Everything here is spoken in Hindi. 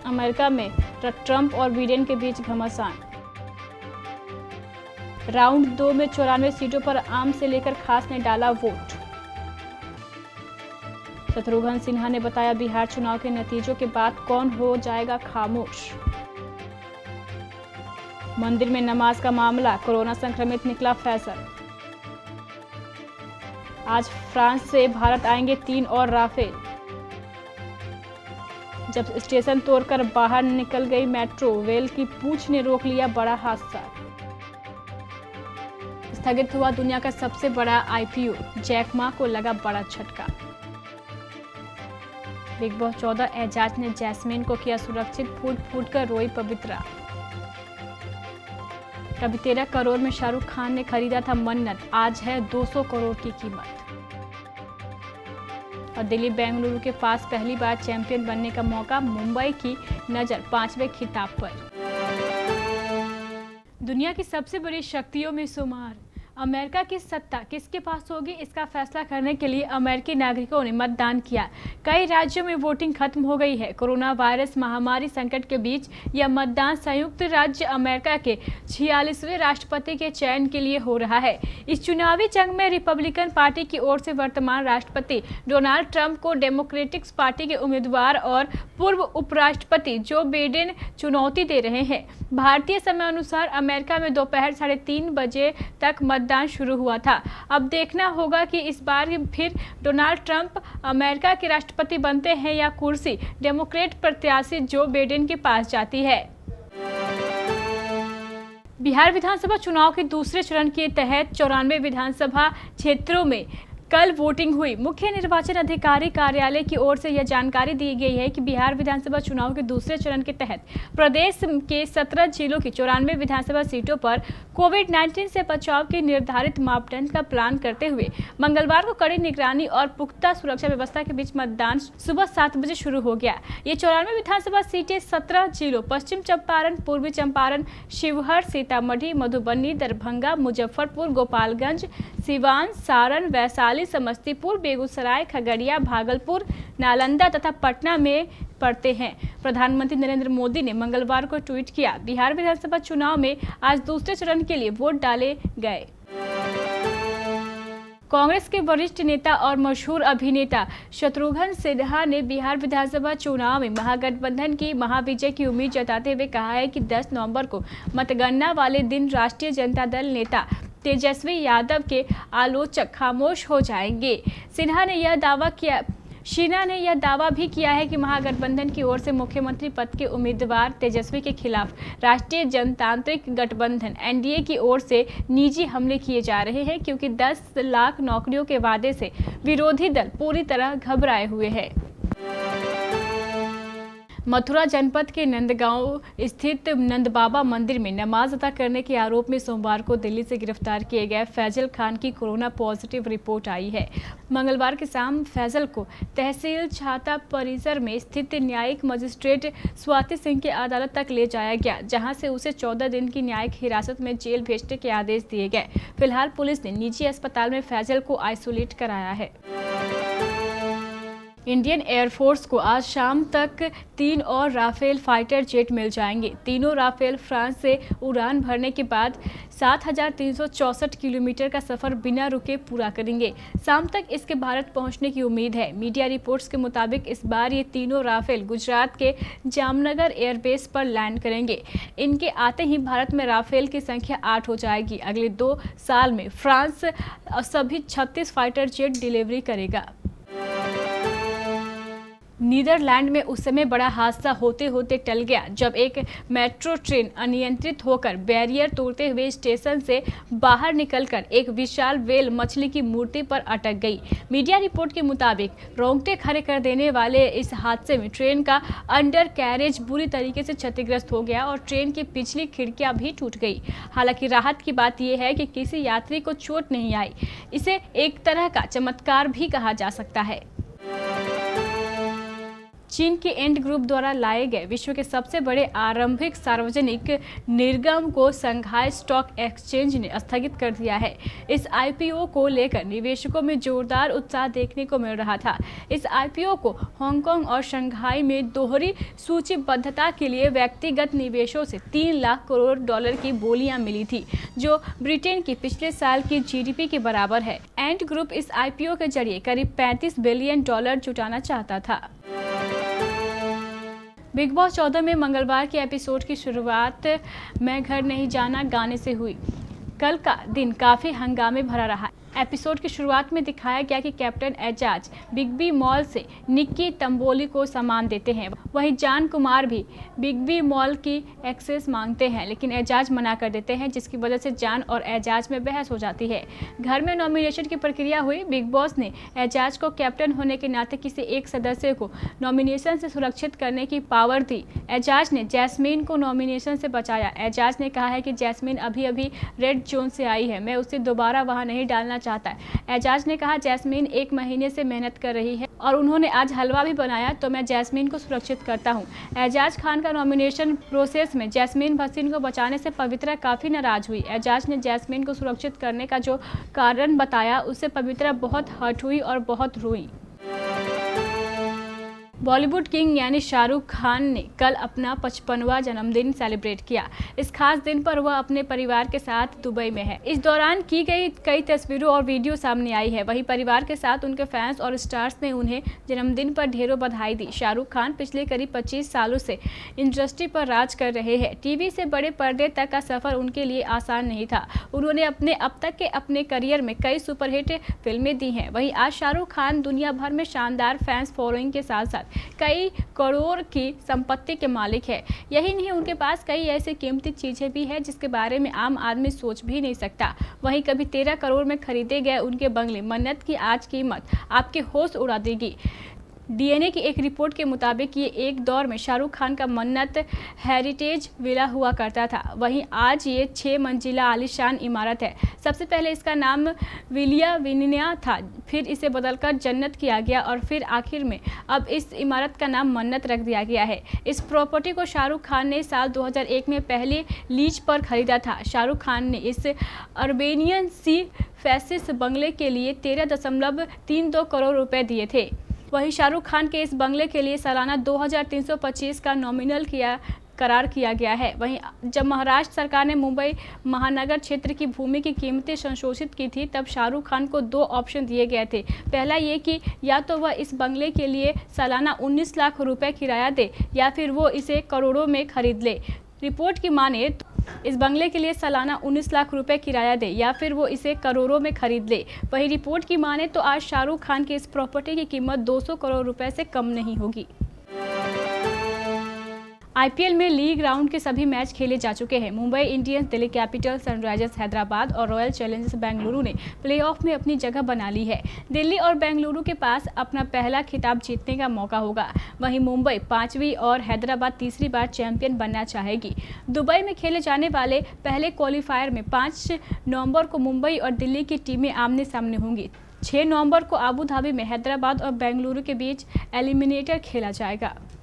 अमेरिका में ट्रंप और बिडेन के बीच घमासान। राउंड 2 में 94 सीटों पर आम से लेकर खास ने डाला वोट। शत्रुघ्न सिन्हा ने बताया बिहार चुनाव के नतीजों के बाद कौन हो जाएगा खामोश। मंदिर में नमाज का मामला, कोरोना संक्रमित निकला फैसल। आज फ्रांस से भारत आएंगे 3 और राफेल। जब स्टेशन तोड़कर बाहर निकल गई मेट्रो, वेल की पूंछ ने रोक लिया बड़ा हादसा। स्थगित हुआ दुनिया का सबसे बड़ा आईपीओ, जैक मा को लगा बड़ा झटका। बिग बॉस 14 एजाज ने जैस्मीन को किया सुरक्षित, फूट फूट कर रोई पवित्रा। कभी 13 करोड़ में शाहरुख खान ने खरीदा था मन्नत, आज है 200 करोड़ की कीमत। और दिल्ली बेंगलुरु के पास पहली बार चैंपियन बनने का मौका, मुंबई की नजर 5वें खिताब पर। दुनिया की सबसे बड़ी शक्तियों में शुमार अमेरिका की सत्ता किसके पास होगी, इसका फैसला करने के लिए अमेरिकी नागरिकों ने मतदान किया। कई राज्यों में वोटिंग खत्म हो गई है। कोरोना वायरस महामारी संकट के बीच यह मतदान संयुक्त राज्य अमेरिका के 46वें राष्ट्रपति के चयन के लिए हो रहा है। इस चुनावी जंग में रिपब्लिकन पार्टी की ओर से वर्तमान राष्ट्रपति डोनाल्ड ट्रंप को डेमोक्रेटिक पार्टी के उम्मीदवार और पूर्व उपराष्ट्रपति जो बिडेन चुनौती दे रहे हैं। भारतीय समय अनुसार अमेरिका में दोपहर 3:30 बजे तक मतदान शुरू हुआ था। अब देखना होगा कि इस बार फिर डोनाल्ड ट्रंप अमेरिका के राष्ट्रपति बनते हैं या कुर्सी डेमोक्रेट प्रत्याशी जो बिडेन के पास जाती है। बिहार विधानसभा चुनाव के दूसरे चरण के तहत 94 विधानसभा क्षेत्रों में कल वोटिंग हुई। मुख्य निर्वाचन अधिकारी कार्यालय की ओर से यह जानकारी दी गई है कि बिहार विधानसभा चुनाव के दूसरे चरण के तहत प्रदेश के 17 जिलों की 94 विधानसभा सीटों पर कोविड-19 से बचाव के निर्धारित मापदंड का पालन करते हुए मंगलवार को कड़ी निगरानी और पुख्ता सुरक्षा व्यवस्था के बीच मतदान सुबह 7 बजे शुरू हो गया। ये 94 विधानसभा सीटें 17 जिलों पश्चिम चंपारण, पूर्वी चंपारण, शिवहर, सीतामढ़ी, मधुबनी, दरभंगा, मुजफ्फरपुर, गोपालगंज, सिवान, सारण, वैशाली, समस्तीपुर, बेगूसराय, खगड़िया, भागलपुर, नालंदा तथा पटना में पड़ते हैं। प्रधानमंत्री नरेंद्र मोदी ने मंगलवार को ट्वीट किया, बिहार विधानसभा चुनाव में आज दूसरे चरण के लिए वोट डाले गए। कांग्रेस के वरिष्ठ नेता और मशहूर अभिनेता शत्रुघ्न सिन्हा ने बिहार विधानसभा चुनाव में महागठबंधन की महाविजय की उम्मीद जताते हुए कहा है कि 10 नवंबर को मतगणना वाले दिन राष्ट्रीय जनता दल नेता तेजस्वी यादव के आलोचक खामोश हो जाएंगे। सिन्हा ने यह दावा भी किया है कि महागठबंधन की ओर से मुख्यमंत्री पद के उम्मीदवार तेजस्वी के खिलाफ राष्ट्रीय जनतांत्रिक गठबंधन एनडीए की ओर से निजी हमले किए जा रहे हैं, क्योंकि 10 लाख नौकरियों के वादे से विरोधी दल पूरी तरह घबराए हुए हैं। मथुरा जनपद के नंदगांव स्थित नंदबाबा मंदिर में नमाज अदा करने के आरोप में सोमवार को दिल्ली से गिरफ्तार किए गए फैजल खान की कोरोना पॉजिटिव रिपोर्ट आई है। मंगलवार की शाम फैजल को तहसील छाता परिसर में स्थित न्यायिक मजिस्ट्रेट स्वाति सिंह की अदालत तक ले जाया गया, जहां से उसे 14 दिन की न्यायिक हिरासत में जेल भेजने के आदेश दिए गए। फिलहाल पुलिस ने निजी अस्पताल में फैजल को आइसोलेट कराया है। इंडियन एयरफोर्स को आज शाम तक 3 और राफेल फाइटर जेट मिल जाएंगे। तीनों राफेल फ्रांस से उड़ान भरने के बाद 7,364 किलोमीटर का सफर बिना रुके पूरा करेंगे। शाम तक इसके भारत पहुंचने की उम्मीद है। मीडिया रिपोर्ट्स के मुताबिक इस बार ये तीनों राफेल गुजरात के जामनगर एयरबेस पर लैंड करेंगे। इनके आते ही भारत में राफेल की संख्या 8 हो जाएगी। अगले 2 साल में फ्रांस सभी 36 फाइटर जेट डिलीवरी करेगा। नीदरलैंड में उस समय बड़ा हादसा होते होते टल गया जब एक मेट्रो ट्रेन अनियंत्रित होकर बैरियर तोड़ते हुए स्टेशन से बाहर निकलकर एक विशाल व्हेल मछली की मूर्ति पर अटक गई। मीडिया रिपोर्ट के मुताबिक रोंगटे खड़े कर देने वाले इस हादसे में ट्रेन का अंडर कैरेज बुरी तरीके से क्षतिग्रस्त हो गया और ट्रेन की पिछली खिड़कियां भी टूट गई। हालांकि राहत की बात यह है कि किसी यात्री को चोट नहीं आई। इसे एक तरह का चमत्कार भी कहा जा सकता है। चीन के एंड ग्रुप द्वारा लाए गए विश्व के सबसे बड़े आरंभिक सार्वजनिक निर्गम को शंघाई स्टॉक एक्सचेंज ने स्थगित कर दिया है। इस आईपीओ को लेकर निवेशकों में जोरदार उत्साह देखने को मिल रहा था। इस आईपीओ को हांगकांग और शंघाई में दोहरी सूचीबद्धता के लिए व्यक्तिगत निवेशों से 3 लाख करोड़ डॉलर की बोलियां मिली थी, जो ब्रिटेन की पिछले साल की जीडीपी के बराबर है। एंड ग्रुप इस आईपीओ के जरिए करीब $35 बिलियन जुटाना चाहता था। बिग बॉस 14 में मंगलवार के एपिसोड की शुरुआत मैं घर नहीं जाना गाने से हुई। कल का दिन काफ़ी हंगामे भरा रहा। एपिसोड की शुरुआत में दिखाया गया कि captain Eijaz big B mall से निक्की तंबोली को सामान देते हैं। वहीं जान कुमार भी बिग बी मॉल की एक्सेस मांगते हैं, लेकिन एजाज मना कर देते हैं, जिसकी वजह से जान और एजाज में बहस हो जाती है। घर में नॉमिनेशन की प्रक्रिया हुई। बिग बॉस ने एजाज को कैप्टन होने के नाते किसी एक सदस्य को नॉमिनेशन से सुरक्षित करने की पावर दी। एजाज ने जैस्मीन को नॉमिनेशन से बचाया। एजाज ने कहा है कि जैस्मीन अभी अभी रेड जोन से आई है, मैं उसे दोबारा वहां नहीं डालना चाहता है। एजाज ने कहा जैस्मीन 1 महीने से मेहनत कर रही है और उन्होंने आज हलवा भी बनाया, तो मैं जैस्मीन को सुरक्षित करता हूं। एजाज खान का नॉमिनेशन प्रोसेस में जैस्मीन भसीन को बचाने से पवित्रा काफी नाराज हुई। एजाज ने जैस्मीन को सुरक्षित करने का जो कारण बताया, उससे पवित्रा बहुत हर्ट हुई और बहुत रोई। बॉलीवुड किंग यानी शाहरुख खान ने कल अपना 55वां जन्मदिन सेलिब्रेट किया। इस खास दिन पर वह अपने परिवार के साथ दुबई में है। इस दौरान की गई कई तस्वीरों और वीडियो सामने आई है। वहीं परिवार के साथ उनके फैंस और स्टार्स ने उन्हें जन्मदिन पर ढेरों बधाई दी। शाहरुख खान पिछले करीब 25 सालों से इंडस्ट्री पर राज कर रहे हैं। टीवी से बड़े पर्दे तक का सफर उनके लिए आसान नहीं था। उन्होंने अब तक के अपने करियर में कई सुपरहिट फिल्में दी हैं। वहीं आज शाहरुख खान दुनिया भर में शानदार फैंस फॉलोइंग के साथ साथ कई करोड़ की संपत्ति के मालिक है। यही नहीं, उनके पास कई ऐसी कीमती चीजें भी है जिसके बारे में आम आदमी सोच भी नहीं सकता। वहीं कभी 13 करोड़ में खरीदे गए उनके बंगले मन्नत की आज कीमत आपके होश उड़ा देगी। डीएनए की एक रिपोर्ट के मुताबिक ये एक दौर में शाहरुख खान का मन्नत हेरिटेज विला हुआ करता था। वहीं आज ये 6 मंजिला आलीशान इमारत है। सबसे पहले इसका नाम विलिया विनिया था, फिर इसे बदलकर जन्नत किया गया और फिर आखिर में अब इस इमारत का नाम मन्नत रख दिया गया है। इस प्रॉपर्टी को शाहरुख खान ने साल 2001 में पहले लीज पर खरीदा था। शाहरुख खान ने इस अर्बेनियन सी फैसिस बंगले के लिए 13.32 करोड़ रुपए दिए थे। वहीं शाहरुख खान के इस बंगले के लिए सालाना 2325 का नॉमिनल करार किया गया है। वहीं जब महाराष्ट्र सरकार ने मुंबई महानगर क्षेत्र की भूमि की कीमतें संशोधित की थी, तब शाहरुख खान को 2 ऑप्शन दिए गए थे। पहला ये कि या तो वह इस बंगले के लिए सालाना 19 लाख रुपए किराया दे या फिर वो इसे करोड़ों में खरीद ले। रिपोर्ट की माने तो इस बंगले के लिए सालाना 19 लाख रुपए किराया दे या फिर वो इसे करोड़ों में खरीद ले। वहीं रिपोर्ट की माने तो आज शाहरुख खान की इस प्रॉपर्टी की कीमत 200 करोड़ रुपए से कम नहीं होगी। आईपीएल में लीग राउंड के सभी मैच खेले जा चुके हैं। Mumbai Indians, Delhi Capitals, Sunrisers Hyderabad और रॉयल चैलेंजर्स बेंगलुरु ने प्लेऑफ में अपनी जगह बना ली है। दिल्ली और बेंगलुरु के पास अपना पहला खिताब जीतने का मौका होगा। वहीं मुंबई 5वीं और हैदराबाद तीसरी बार चैंपियन बनना चाहेगी। दुबई में खेले जाने वाले पहले क्वालिफायर में 5 नवंबर को मुंबई और दिल्ली की टीमें आमने सामने होंगी। 6 नवंबर को आबू धाबी में हैदराबाद और बेंगलुरु के बीच एलिमिनेटर खेला जाएगा।